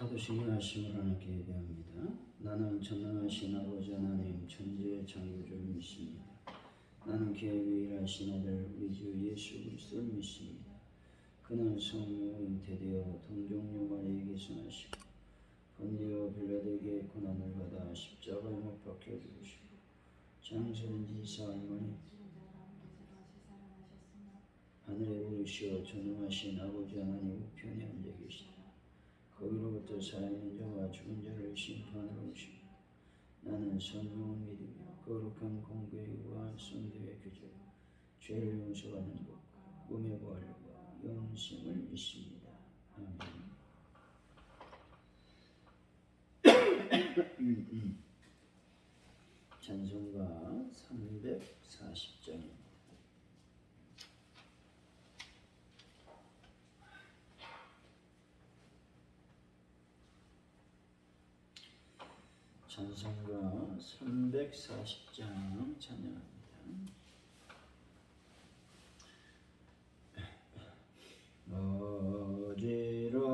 사도신경 하심을 하나님께 예배합니다. 나는 전능하신 아버지 하나님 천지의 창조주를 믿습니다. 나는 그의 유일하신 아들 우리 주 예수 그리스도를 믿습니다. 그는 성령 잉태되어 동정녀 마리에게 승하시고 본디오 빌라도에게 고난을 받아 십자가에 못 박혀 죽으시고 장사된 지 사흘 만에 하늘에 오르시어 전능하신 아버지 하나님 우편에 앉아 계시다. 거기로부터 살아있는 자와 죽은 자를 심판하러 오시고 나는 성령을 믿으며 거룩한 공교회와 성도의 교제로 죄를 용서받는 것과 몸의 부활과 영생을 믿습니다. 아멘. 찬송가 340장입니다. 찬송가 340장 찬양합니다.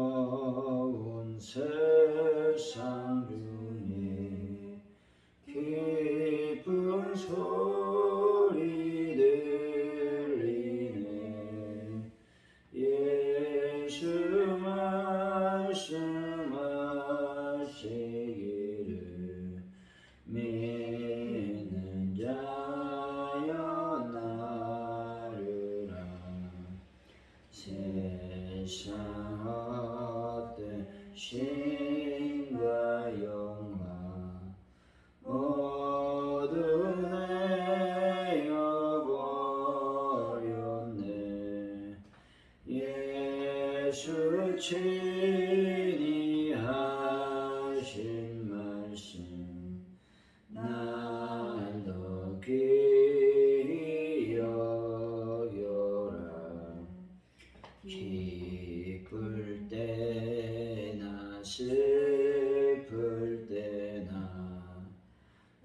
어지러운 세상 중에 기쁜 소리 들리네. 예수 말씀하시기를 믿는 자여 나르라. 세상 헛된 신과 영화 모두 내어버렸네. 예수 친히 하신 말씀 날 더 귀히 여겨라. 기쁠 때나 슬플 때나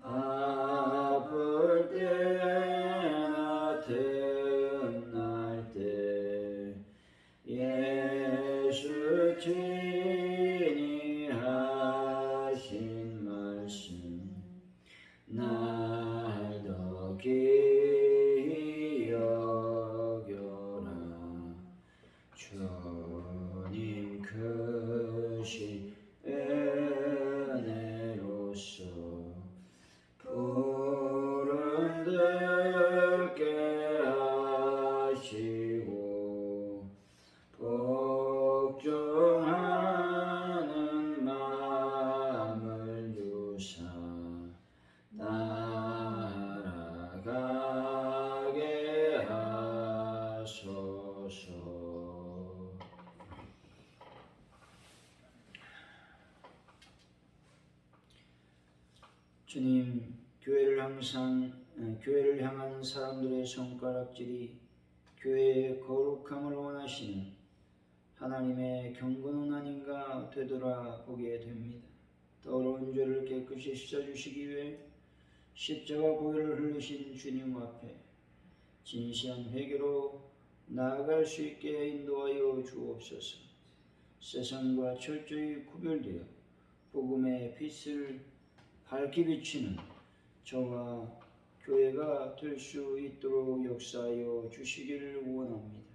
아플 때나 틈날 때 예수 친히 하신 말씀 날 더 귀히 여겨라. 주님 크신 은혜로서 푸른 들게 하시고 복종하는 마음을 주사 따라가게 하소서. 주님, 교회를 향한 사람들의 손가락질이 교회의 거룩함을 원하시는 하나님의 경고는 아닌가 되돌아보게 됩니다. 더러운 죄를 깨끗이 씻어주시기 위해 십자가 보혈을 흘리신 주님 앞에 진시한 회개로 나아갈 수 있게 인도하여 주옵소서. 세상과 철저히 구별되어 복음의 빛을 밝히 비치는 저와 교회가 될 수 있도록 역사하여 주시기를 원합니다.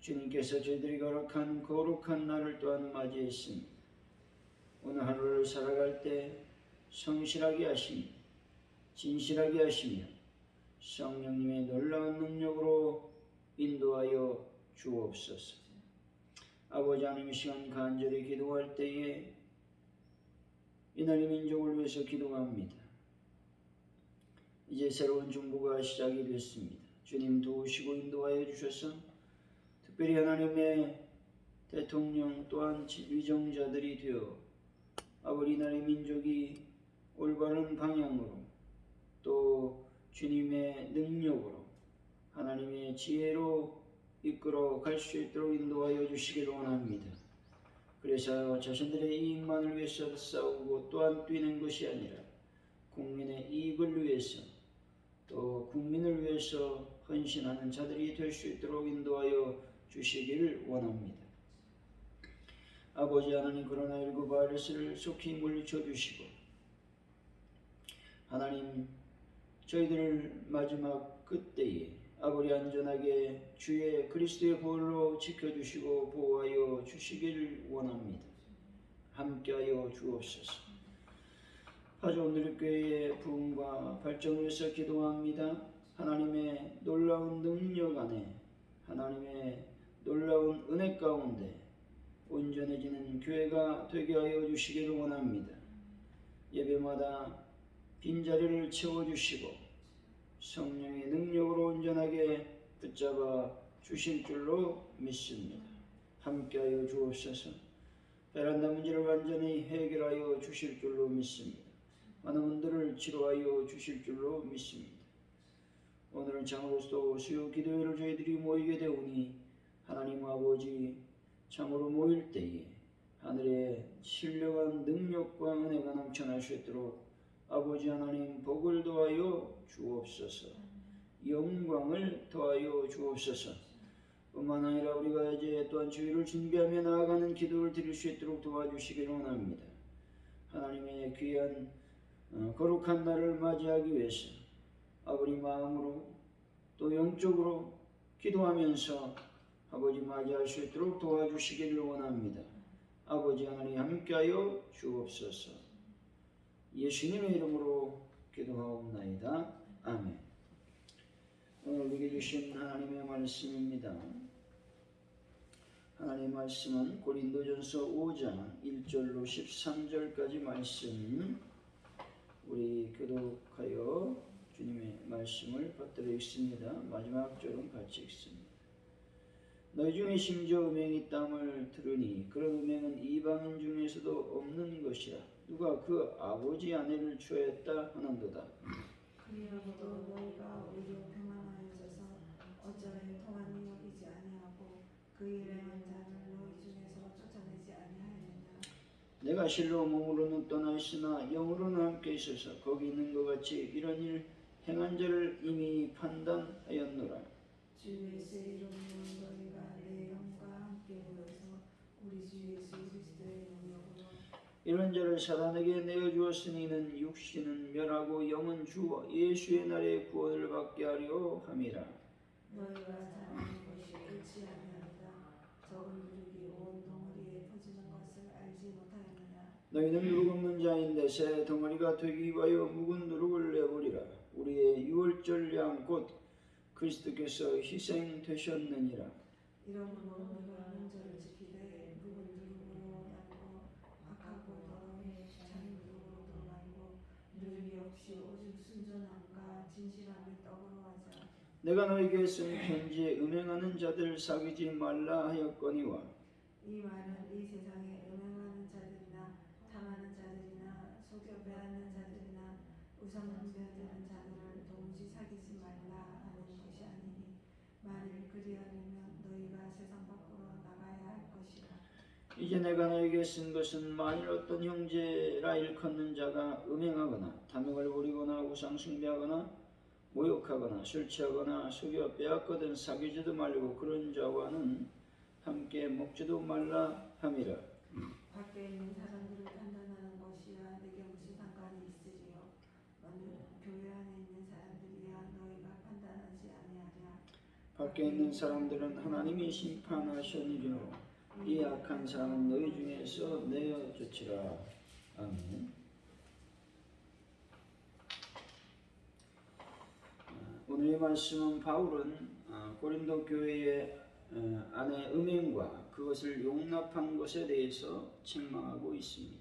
주님께서 저희들이 거룩한 날을 또한 맞이했습니다. 오늘 하루를 살아갈 때 성실하게 하시며 진실하게 하시며 성령님의 놀라운 능력으로 인도하여 주옵소서. 아버지 하나님, 이 시간 간절히 기도할 때에 이 나라 민족을 위해서 기도합니다. 이제 새로운 정부가 시작이 됐습니다. 주님 도우시고 인도하여 주셔서 특별히 하나님의 대통령 또한 위정자들이 되어 아버지 나라의 민족이 올바른 방향으로 또 주님의 능력으로 하나님의 지혜로 이끌어 갈 수 있도록 인도하여 주시기를 원합니다. 그래서 자신들의 이익만을 위해서 싸우고 또한 뛰는 것이 아니라 국민의 이익을 위해서 또 국민을 위해서 헌신하는 자들이 될 수 있도록 인도하여 주시기를 원합니다. 아버지 하나님, 코로나19 바이러스를 속히 물리쳐 주시고 하나님, 저희들을 마지막 그때에 아버지 안전하게 주의 그리스도의 보혈로 지켜주시고 보호하여 주시길 원합니다. 함께하여 주옵소서. 파주 온누리교회의 부흥과 발전을 위해서 기도합니다. 하나님의 놀라운 능력 안에, 하나님의 놀라운 은혜 가운데 온전해지는 교회가 되게 하여 주시기를 원합니다. 예배마다 빈자리를 채워주시고 성령의 능력으로 온전하게 붙잡아 주실 줄로 믿습니다. 함께하여 주옵소서. 베란다 문제를 완전히 해결하여 주실 줄로 믿습니다. 많은 분들을 치료하여 주실 줄로 믿습니다. 오늘은 참으로도 수요 기도회를 저희들이 모이게 되오니 하나님 아버지, 참으로 모일 때에 하늘의 신령한 능력과 은혜가 넘쳐날 수 있도록 아버지 하나님 복을 더하여 주옵소서. 영광을 더하여 주옵소서. 뿐만 아니라 우리가 이제 또한 주일을 준비하며 나아가는 기도를 드릴 수 있도록 도와주시기를 원합니다. 하나님의 귀한 거룩한 날을 맞이하기 위해서 아버지 마음으로 또 영적으로 기도하면서 아버지 맞이할 수 있도록 도와주시기를 원합니다. 아버지 하나님 함께하여 주옵소서. 예수님의 이름으로 기도하옵나이다. 아멘. 오늘 우리에게 주신 하나님의 말씀입니다. 하나님의 말씀은 고린도전서 5장 1절로 13절까지 말씀, 우리 교독하여 주님의 말씀을 받들어 읽습니다. 마지막 절은 같이 읽습니다. 너희 중에 심지어 음행이 있다함을 들으니 그런 음행은 이방인 중에서도 없는 것이라. 누가 그 아버지 아내를 취하였다 하는도다. 그리하고도 너희가 오히려 평안하여져서 어쩌면 통한이 여기지 아니하고 그 일행한 자를 너희 중에서 쫓아내지 아니하였느냐. 내가 실로 몸으로는 떠나 있으나 영으로는 함께 있어서 거기 있는 것 같이 이런 일 행한 자를 이미 판단하였노라. 주 예수의 이름으로 너희가 내 영과 함께 모여서 우리 주 예수 그리스도의 능력으로 이런 자를 사단에게 내어주었으니 이는 육신은 멸하고 영은 주 예수의 날에 구원을 받게 하려 함이라. 너희가 잘하는 것이 옳지 아니하리라. 적은 누룩이 온 덩어리에 퍼지는 것을 알지 못하였느냐. 너희는 누룩 없는 자인데 새 덩어리가 되기 위하여 묵은 누룩을 내버리라. 우리의 유월절 양 곧 그리스도께서 희생되셨느니라. 이러므로 너희가 명절을 지키되 묵은 누룩으로 말고 악하고 더러운 잔 누룩으로도 말고 누룩이 없이 오직 순전함과 진실함의 떡으로 하자. 내가 너희에게 쓴 편지에 음행하는 자들 사귀지 말라 하였거니와. 이 말은 이 세상에 음행하는 자들이나 탐하는 자들이나 속여 빼앗는 자들이나 우상 숭배하는 자들을 도무지 사귀지 말라 하는 것이 아니니 만일 그리하려면 너희가 세상 밖으로 나가야 할 것이라. 이제 내가 너에게 쓴 것은 만일 어떤 형제라 일컫는 자가 음행하거나 탐욕을 부리거나 우상 숭배하거나 모욕하거나 술 취하거나 속여 빼앗거든 사귀지도 말고 그런 자와는 함께 먹지도 말라 함이라. 밖에 있는 사람들을 판단하는 것이야 내게 무슨 상관이 있으리요. 만일 교회 안에 있는 사람들이야 너희가 판단하지 아니하랴. 밖에 있는 사람들은 하나님이 심판하시니로 이 악한 사람은 너희 중에서 내어쫓으라. 아멘. 오늘의 말씀은 바울은 고린도 교회의 안에 음행과 그것을 용납한 것에 대해서 책망하고 있습니다.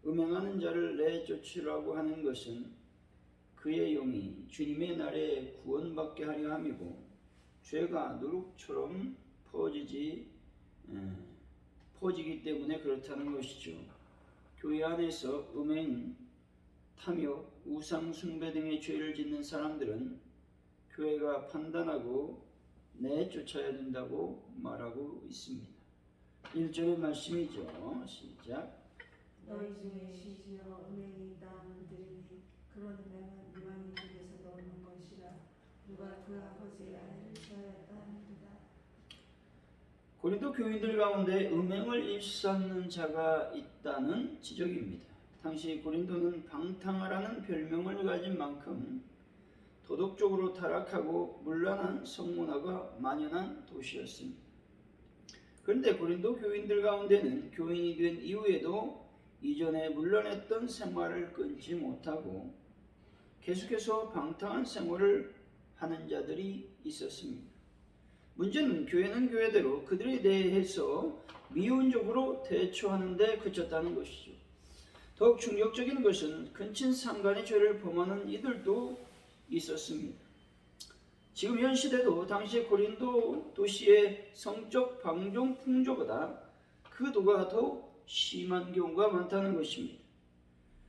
음행하는 자를 내쫓으라고 하는 것은 그의 영이 주님의 날에 구원받게 하려 함이고 죄가 누룩처럼 퍼지기 때문에 그렇다는 것이죠. 교회 안에서 음행, 탐욕, 우상 숭배 등의 죄를 짓는 사람들은 교회가 판단하고 내쫓아야 된다고 말하고 있습니다. 1절의 말씀이죠. 시작. 너희 중에 심지어 음행이 있다함을 들으니 그런 음행은 이방인 중에서도 없는 것이라. 누가 그 아버지의 아내를 취하였다 하는도다. 고린도 교인들 가운데 음행을 일삼는 자가 있다는 지적입니다. 당시 고린도는 방탕하라는 별명을 가진 만큼 도덕적으로 타락하고 문란한 성문화가 만연한 도시였습니다. 그런데 고린도 교인들 가운데는 교인이 된 이후에도 이전에 문란했던 생활을 끊지 못하고 계속해서 방탕한 생활을 하는 자들이 있었습니다. 문제는 교회는 교회대로 그들에 대해서 미온적으로 대처하는 데 그쳤다는 것이죠. 더욱 충격적인 것은 근친 상간의 죄를 범하는 이들도 있었습니다. 지금 현 시대도 당시 고린도 도시의 성적 방종 풍조보다 그 도가 더욱 심한 경우가 많다는 것입니다.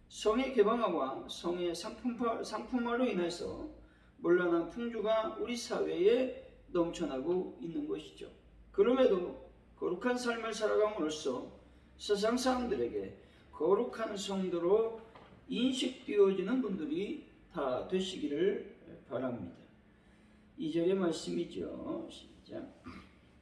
성의 개방화와 성의 상품화로 인해서 문란한 풍조가 우리 사회에 넘쳐나고 있는 것이죠. 그럼에도 거룩한 삶을 살아감으로써 세상 사람들에게 거룩한 성도로 인식되어지는 분들이 다 되시기를 바랍니다. 2절의 말씀이죠. 시작.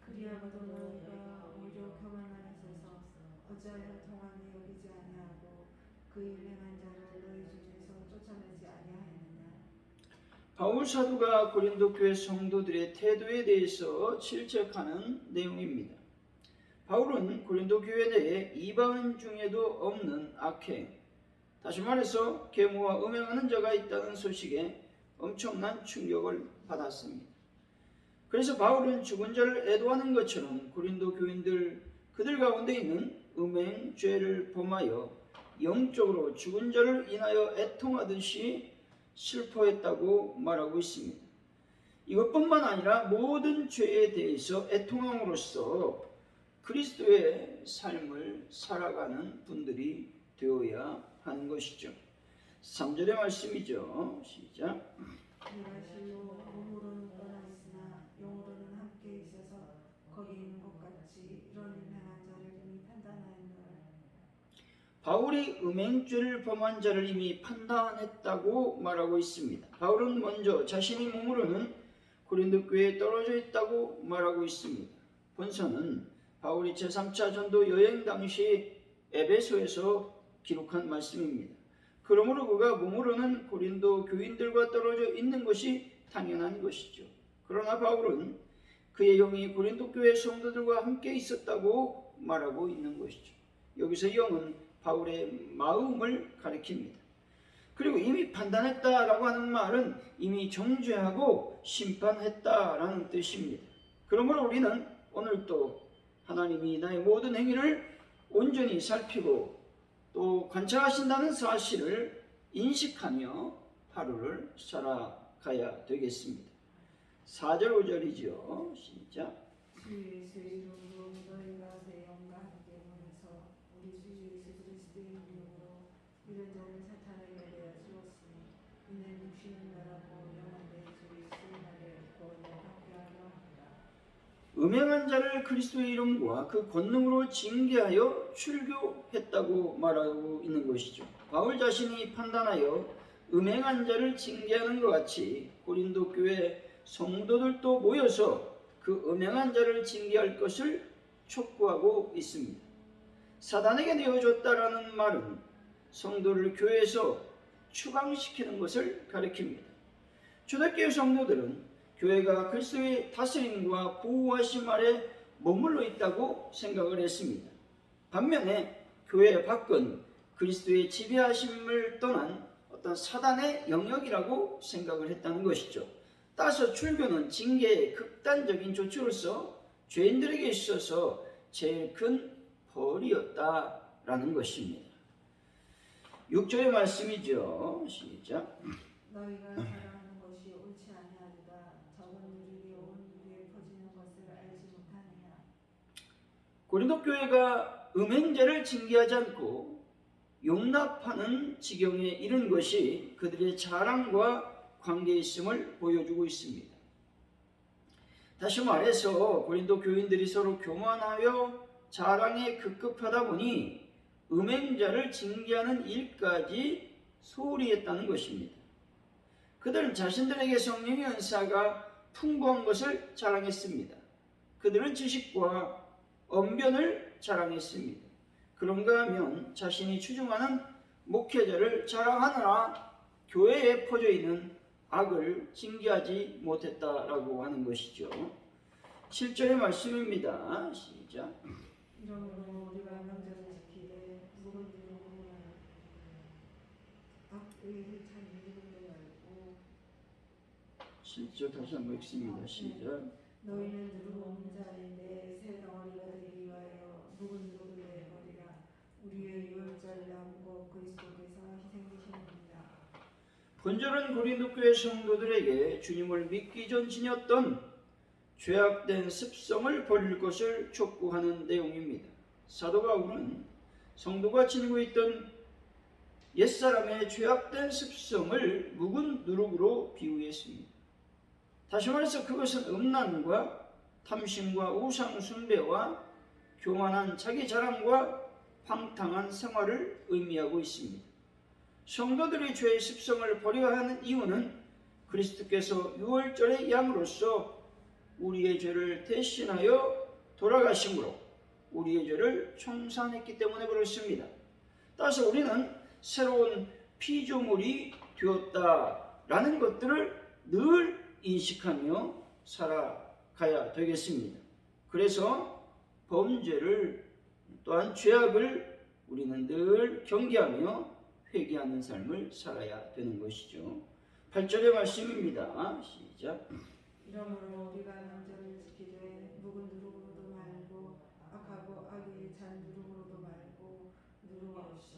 그리하고도 너희가 오히려 교만 안에 서서 어찌하여 통함을 여기지 아니하고 그 일행한 자를 너희 중에서 쫓아내지 아니하였느냐. 바울 사도가 고린도 교회 성도들의 태도에 대해서 질책하는 내용입니다. 바울은 고린도 교회 내에 이방인 중에도 없는 악행, 다시 말해서 계모와 음행하는 자가 있다는 소식에 엄청난 충격을 받았습니다. 그래서 바울은 죽은 자를 애도하는 것처럼 고린도 교인들 그들 가운데 있는 음행 죄를 범하여 영적으로 죽은 자를 인하여 애통하듯이 슬퍼했다고 말하고 있습니다. 이것뿐만 아니라 모든 죄에 대해서 애통함으로써 그리스도의 삶을 살아가는 분들이 되어야 하는 것이죠. 3절의 말씀이죠. 시작. 내가 실로 몸으로는 떠나 있으나 영으로는 함께 있어서 거기 있는 것 같이 이런 음행한 자를 이미 판단하였노라. 바울이 음행죄를 범한 자를 이미 판단했다고 말하고 있습니다. 바울은 먼저 자신이 몸으로는 고린도 교회에 떨어져 있다고 말하고 있습니다. 본서는 바울이 제3차 전도 여행 당시 에베소에서 기록한 말씀입니다. 그러므로 그가 몸으로는 고린도 교인들과 떨어져 있는 것이 당연한 것이죠. 그러나 바울은 그의 영이 고린도 교회 성도들과 함께 있었다고 말하고 있는 것이죠. 여기서 영은 바울의 마음을 가리킵니다. 그리고 이미 판단했다라고 하는 말은 이미 정죄하고 심판했다라는 뜻입니다. 그러므로 우리는 오늘도 하나님이 나의 모든 행위를 온전히 살피고 또 관찰하신다는 사실을 인식하며 하루를 살아가야 되겠습니다. 4절 5절이죠. 시작. 주 예수의 이름으로 너희가 내 영과 함께 모여서 우리 주 예수 그리스도의 이름으로 이런 자를 사탄에게 내어 주었으니 이는 육신을 바라고 영원히 주 예수의 날에 구원을 받게 하려 합니다. 음행한 자를 그리스도의 이름과 그 권능으로 징계하여 출교했다고 말하고 있는 것이죠. 바울 자신이 판단하여 음행한 자를 징계하는 것 같이 고린도 교회 성도들도 모여서 그 음행한 자를 징계할 것을 촉구하고 있습니다. 사단에게 내어줬다라는 말은 성도를 교회에서 추방시키는 것을 가리킵니다. 초대교회 성도들은 교회가 그리스도의 다스림과 보호하심 아래 머물러 있다고 생각을 했습니다. 반면에 교회 밖은 그리스도의 지배하심을 떠난 어떤 사단의 영역이라고 생각을 했다는 것이죠. 따라서 출교는 징계의 극단적인 조치로서 죄인들에게 있어서 제일 큰 벌이었다라는 것입니다. 6절의 말씀이죠. 시작. 너희가 자랑하는 것이 옳지 아니하도다. 적은 누리게 온 누리에 퍼지는 것을 알지 못하느냐. 고린도 교회가 음행죄를 징계하지 않고 용납하는 지경에 이른 것이 그들의 자랑과 관계에 있음을 보여주고 있습니다. 다시 말해서 고린도 교인들이 서로 교만하여 자랑에 급급하다 보니 음행자를 징계하는 일까지 소홀히 했다는 것입니다. 그들은 자신들에게 성령의 은사가 풍부한 것을 자랑했습니다. 그들은 지식과 언변을 자랑했습니다. 그런가 하면 자신이 추종하는 목회자를 자랑하느라 교회에 퍼져 있는 악을 징계하지 못했다라고 하는 것이죠. 7절의 말씀입니다. 시작. 이러므로 우리가 명절을 지키되 누구를 악의를 잘 누구도 말고 7절 다시 한번 읽습니다. 시작. 너희는 누구 없는 자인데 새 덩어리가 되기 위하여 누구를 내버리라. 우리의 유월절 남고 그리스도께서 희생되시느니라. 본절은 고린도 교회 성도들에게 주님을 믿기 전 지녔던 죄악된 습성을 버릴 것을 촉구하는 내용입니다. 사도 바울은 성도가 지니고 있던 옛사람의 죄악된 습성을 묵은 누룩으로 비유했습니다. 다시 말해서 그것은 음란과 탐심과 우상 숭배와 교만한 자기 자랑과 방탕한 생활을 의미하고 있습니다. 성도들이 죄의 습성을 버려야 하는 이유는 그리스도께서 유월절의 양으로서 우리의 죄를 대신하여 돌아가심으로 우리의 죄를 청산했기 때문에 그렇습니다. 따라서 우리는 새로운 피조물이 되었다라는 것들을 늘 인식하며 살아가야 되겠습니다. 그래서 범죄를 또한 죄악을 우리는 늘 경계하며 회개하는 삶을 살아야 되는 것이죠. 8절의 말씀입니다. 시작. 이러므로 우리가 명절을 지키되 묵은 누룩으로도 말고 악하고 악의 잔 누룩으로도 말고 누룩 없이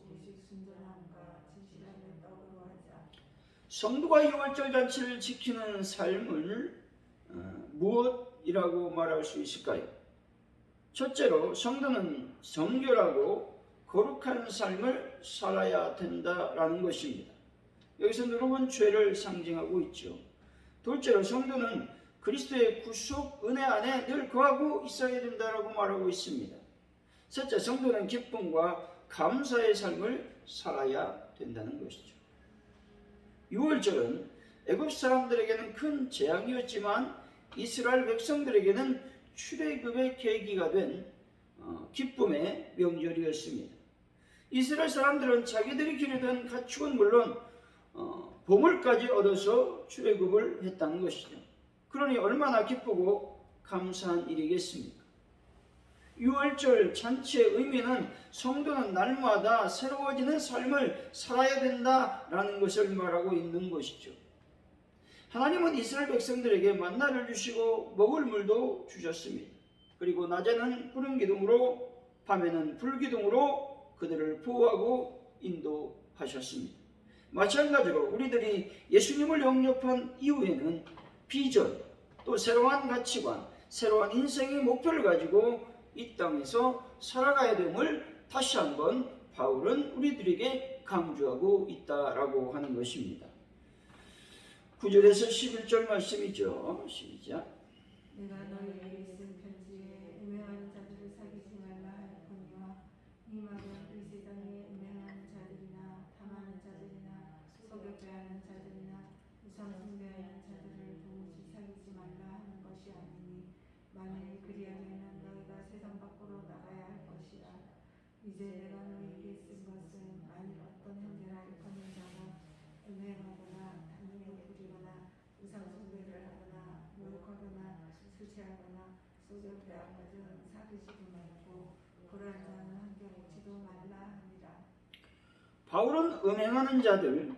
오직 순전함과 진실함의 떡으로 하자. 성도가 유월절 잔치를 지키는 삶을 무엇이라고 말할 수 있을까요? 첫째로 성도는 정결하고 거룩한 삶을 살아야 된다라는 것입니다. 여기서 누룩은 죄를 상징하고 있죠. 둘째로 성도는 그리스도의 구속 은혜 안에 늘 거하고 있어야 된다라고 말하고 있습니다. 셋째, 성도는 기쁨과 감사의 삶을 살아야 된다는 것이죠. 유월절은 애굽 사람들에게는 큰 재앙이었지만 이스라엘 백성들에게는 출애굽의 계기가 된 기쁨의 명절이었습니다. 이스라엘 사람들은 자기들이 기르던 가축은 물론 보물까지 얻어서 출애굽을 했다는 것이죠. 그러니 얼마나 기쁘고 감사한 일이겠습니까? 유월절 잔치의 의미는 성도는 날마다 새로워지는 삶을 살아야 된다라는 것을 말하고 있는 것이죠. 하나님은 이스라엘 백성들에게 만나를 주시고 먹을 물도 주셨습니다. 그리고 낮에는 구름 기둥으로 밤에는 불 기둥으로 그들을 보호하고 인도하셨습니다. 마찬가지로 우리들이 예수님을 영접한 이후에는 비전, 또 새로운 가치관, 새로운 인생의 목표를 가지고 이 땅에서 살아가야 됨을 다시 한번 바울은 우리들에게 강조하고 있다라고 하는 것입니다. 9절에서 11절 말씀이죠. 시작. 내가 너희에게 쓴 편지에 음행하는 자들을 사귀지 말라 하였거니와 이 말은 이 세상에 음행하는 자들이나 탐하는 자들이나 속여 빼앗는 자들이나 우상 숭배하는 자들을 도무지 사귀지 말라 하는 것이 아니니 만일 그리하려면 너희가 세상 밖으로 나가야 할 것이라. 이제 내가 너희에게 쓴 것은 만일 어떤 형제나 일컫는 자가 음행하거나 탐욕을 부리거나 우상 숭배를 하거나 모욕하거나 수치하거나 속여 빼앗거든 사귀지도 말고 그러한 자는 함께 먹지도 말라 하니라. 바울은 음행하는 자들,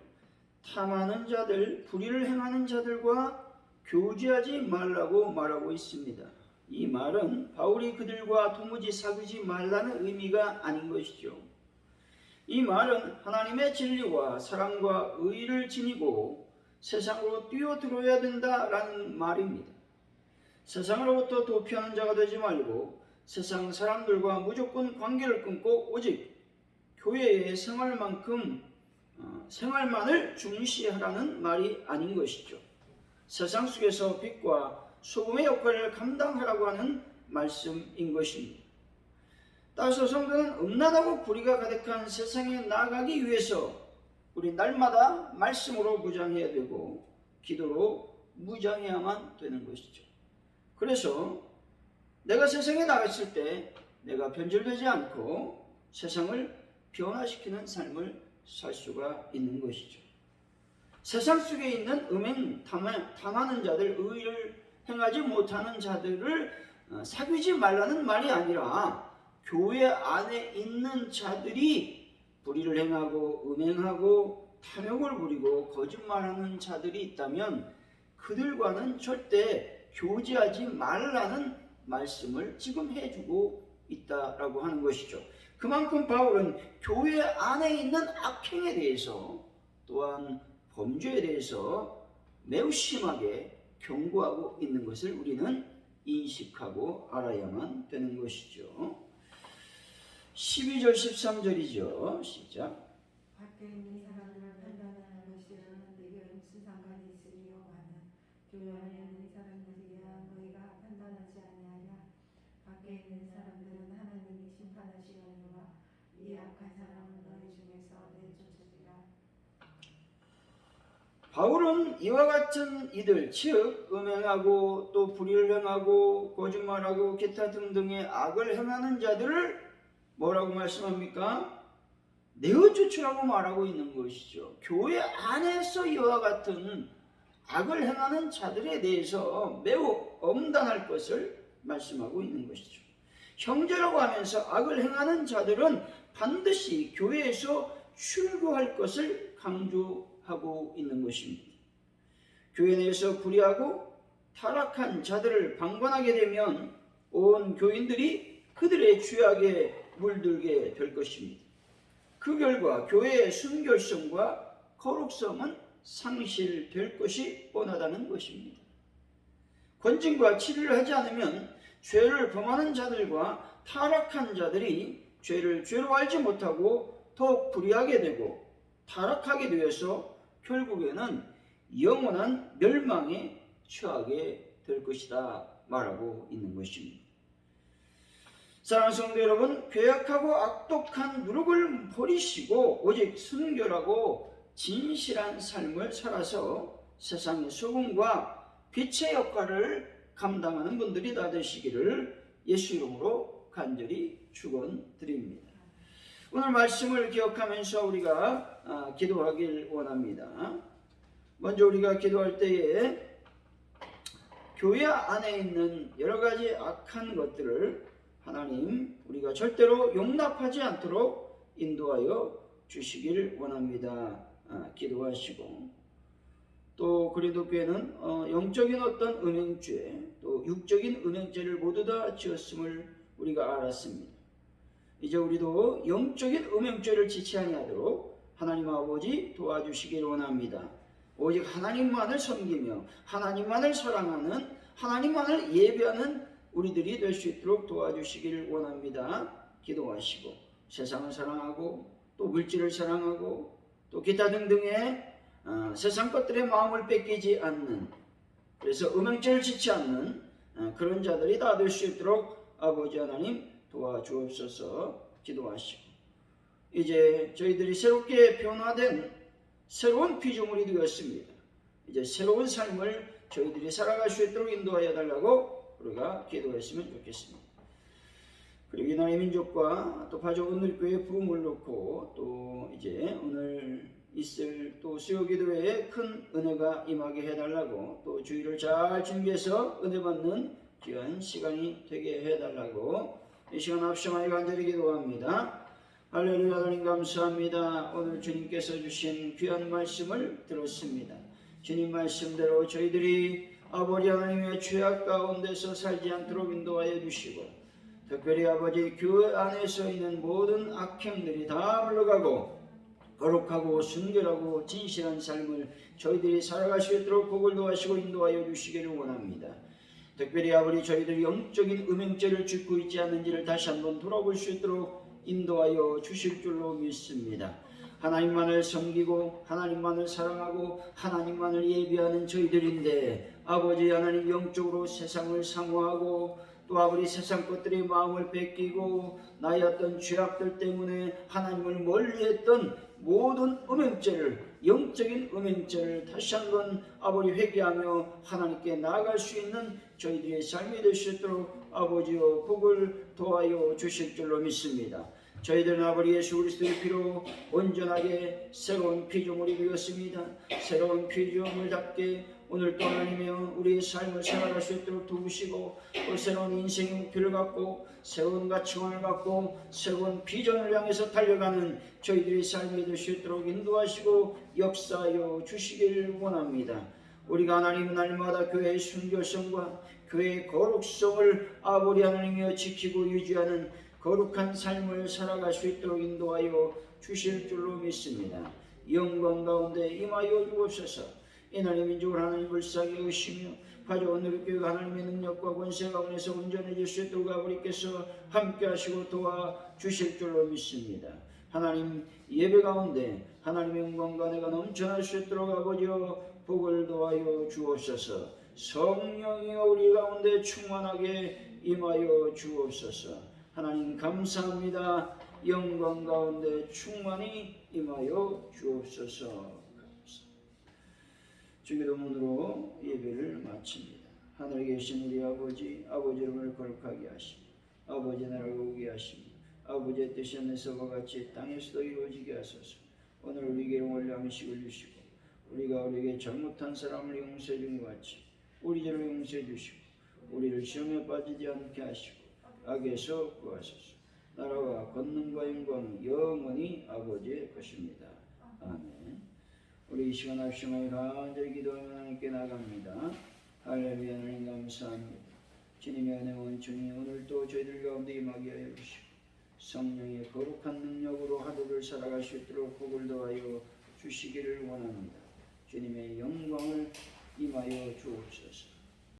탐하는 자들, 불의를 행하는 자들과 교제하지 말라고 말하고 있습니다. 이 말은 바울이 그들과 도무지 사귀지 말라는 의미가 아닌 것이죠. 이 말은 하나님의 진리와 사랑과 의를 지니고 세상으로 뛰어들어야 된다라는 말입니다. 세상으로부터 도피하는 자가 되지 말고 세상 사람들과 무조건 관계를 끊고 오직 교회의 생활만을 중시하라는 말이 아닌 것이죠. 세상 속에서 빛과 소금의 역할을 감당하라고 하는 말씀인 것입니다. 따라서 성도는 음란하고 불의가 가득한 세상에 나아가기 위해서 우리 날마다 말씀으로 무장해야 되고 기도로 무장해야만 되는 것이죠. 그래서 내가 세상에 나갔을 때 내가 변질되지 않고 세상을 변화시키는 삶을 살 수가 있는 것이죠. 세상 속에 있는 음행 탐하는 자들, 의를 행하지 못하는 자들을 사귀지 말라는 말이 아니라 교회 안에 있는 자들이 불의를 행하고 음행하고 탐욕을 부리고 거짓말하는 자들이 있다면 그들과는 절대 교제하지 말라는 말씀을 지금 해주고 있다라고 하는 것이죠. 그만큼 바울은 교회 안에 있는 악행에 대해서 또한 범죄에 대해서 매우 심하게 경고하고 있는 것을 우리는 인식하고 알아야만 되는 것이죠. 12절 13절이죠. 시작. 밖에 있는 사람들을 판단하는 것이라는 네게 무슨 상관이 있으리요마는 교회 안에 있는 사람들이야 너희가 판단하지 아니하냐. 밖에 있는 사람들은 하나님이 심판하시려니와 이 악한 사람은 너희 중에서 내쫓으리라. 바울은 이와 같은 이들, 즉 음행하고 또 불의를 행하고 거짓말하고 기타 등등의 악을 행하는 자들을 뭐라고 말씀합니까? 내어쫓으라고 말하고 있는 것이죠. 교회 안에서 이와 같은 악을 행하는 자들에 대해서 매우 엄단할 것을 말씀하고 있는 것이죠. 형제라고 하면서 악을 행하는 자들은 반드시 교회에서 출교할 것을 강조하고 있는 것입니다. 교회 내에서 불의하고 타락한 자들을 방관하게 되면 온 교인들이 그들의 죄악에 물들게 될 것입니다. 그 결과 교회의 순결성과 거룩성은 상실될 것이 뻔하다는 것입니다. 권징과 치료를 하지 않으면 죄를 범하는 자들과 타락한 자들이 죄를 죄로 알지 못하고 더욱 불의하게 되고 타락하게 되어서 결국에는 영원한 멸망에 처하게 될 것이다 말하고 있는 것입니다. 사랑하는 성도 여러분, 괴악하고 악독한 누룩을 버리시고 오직 순결하고 진실한 삶을 살아서 세상의 소금과 빛의 역할을 감당하는 분들이 다 되시기를 예수 이름으로 간절히 축원드립니다. 오늘 말씀을 기억하면서 우리가 기도하길 원합니다. 먼저 우리가 기도할 때에 교회 안에 있는 여러 가지 악한 것들을 하나님 우리가 절대로 용납하지 않도록 인도하여 주시길 원합니다. 기도하시고 또 그리도 교회는 영적인 어떤 음행죄 또 육적인 음행죄를 모두 다 지었음을 우리가 알았습니다. 이제 우리도 영적인 음행죄를 지치 아니하도록 하나님 아버지 도와주시길 원합니다. 오직 하나님만을 섬기며 하나님만을 사랑하는 하나님만을 예배하는 우리들이 될 수 있도록 도와주시길 원합니다. 기도하시고 세상을 사랑하고 또 물질을 사랑하고 또 기타 등등의 세상 것들의 마음을 뺏기지 않는 그래서 음행죄를 짓지 않는 그런 자들이 다 될 수 있도록 아버지 하나님 도와주옵소서. 기도하시고 이제 저희들이 새롭게 변화된 새로운 피조물이 되었습니다. 이제 새로운 삶을 저희들이 살아갈 수 있도록 인도하여 달라고 우리가 기도했으면 좋겠습니다. 그리고 이 나라의 민족과 또 파주오늘교회 부름을 놓고 또 이제 오늘 있을 또 수요기도회에 큰 은혜가 임하게 해달라고 또 주일을 잘 준비해서 은혜 받는 귀한 시간이 되게 해달라고 이 시간 합심하여 간절히 기도합니다. 할렐루야. 하나님 감사합니다. 오늘 주님께서 주신 귀한 말씀을 들었습니다. 주님 말씀대로 저희들이 아버지 하나님의 죄악 가운데서 살지 않도록 인도하여 주시고 특별히 아버지 교회 안에서 있는 모든 악행들이 다 물러가고 거룩하고 순결하고 진실한 삶을 저희들이 살아갈 수 있도록 복을 도와시고 인도하여 주시기를 원합니다. 특별히 아버지 저희들이 영적인 음행죄를 짓고 있지 않는지를 다시 한번 돌아볼 수 있도록 인도하여 주실 줄로 믿습니다. 하나님만을 섬기고 하나님만을 사랑하고 하나님만을 예배하는 저희들인데 아버지 하나님 영적으로 세상을 사모하고 또 아버지 세상 것들의 마음을 뺏기고 나의 어떤 죄악들 때문에 하나님을 멀리했던 모든 음행죄를 영적인 음행죄를 다시 한번 아버지 회개하며 하나님께 나아갈 수 있는 저희들의 삶이 될 수 있도록 아버지여 복을 도하여 주실 줄로 믿습니다. 저희들은 아버지 예수 그리스도의 피로 온전하게 새로운 피조물이 되었습니다. 새로운 피조물 답게 오늘 또 하나님이여 우리의 삶을 살아갈 수 있도록 도우시고 또 새로운 인생의 목표를 갖고 새로운 가치관을 갖고 새로운 비전을 향해서 달려가는 저희들의 삶이 될 수 있도록 인도하시고 역사하여 주시길 원합니다. 우리가 하나님 날마다 교회의 순결성과 교회의 거룩성을 아버지 하나님이여 지키고 유지하는 거룩한 삶을 살아갈 수 있도록 인도하여 주실 줄로 믿습니다. 영광 가운데 임하여 주옵소서. 이날의 민족을 하나님 불쌍히 여기시며 가져온 우리 교회가 하나님의 능력과 권세 가운데서 온전해질 수 있도록 아버지께서 함께 하시고 도와주실 줄로 믿습니다. 하나님 예배 가운데 하나님의 영광과 내가 넘쳐날 수 있도록 아버지여 복을 도하여 주옵소서. 성령이여 우리 가운데 충만하게 임하여 주옵소서. 하나님 감사합니다. 영광 가운데 충만히 임하여 주옵소서. 주기도문으로 예배를 마칩니다. 하늘에 계신 우리 아버지, 아버지 이름을 거룩하게 하시며 아버지 나라를 오게 하시며 아버지의 뜻이 하늘에서와 같이 땅에서도 이루어지게 하소서. 오늘 우리에게 원래 음식을 주시고 우리가 우리에게 잘못한 사람을 용서해 준 것 같이 우리 죄를 용서해 주시고 우리를 시험에 빠지지 않게 하시고 악에서 구하소서. 나라와 권능과 영광은 영원히 아버지의 것입니다. 아멘. 우리 이 시간 합심하여 간절히 기도하며 하나님께 나갑니다. 할렐루야. 하나님 감사합니다. 주님의 은혜 원천이 오늘도 저희들 가운데 임하게 하여 주시고 성령의 거룩한 능력으로 하루를 살아갈 수 있도록 복을 더하여 주시기를 원합니다. 주님의 영광을 임하여 주옵소서.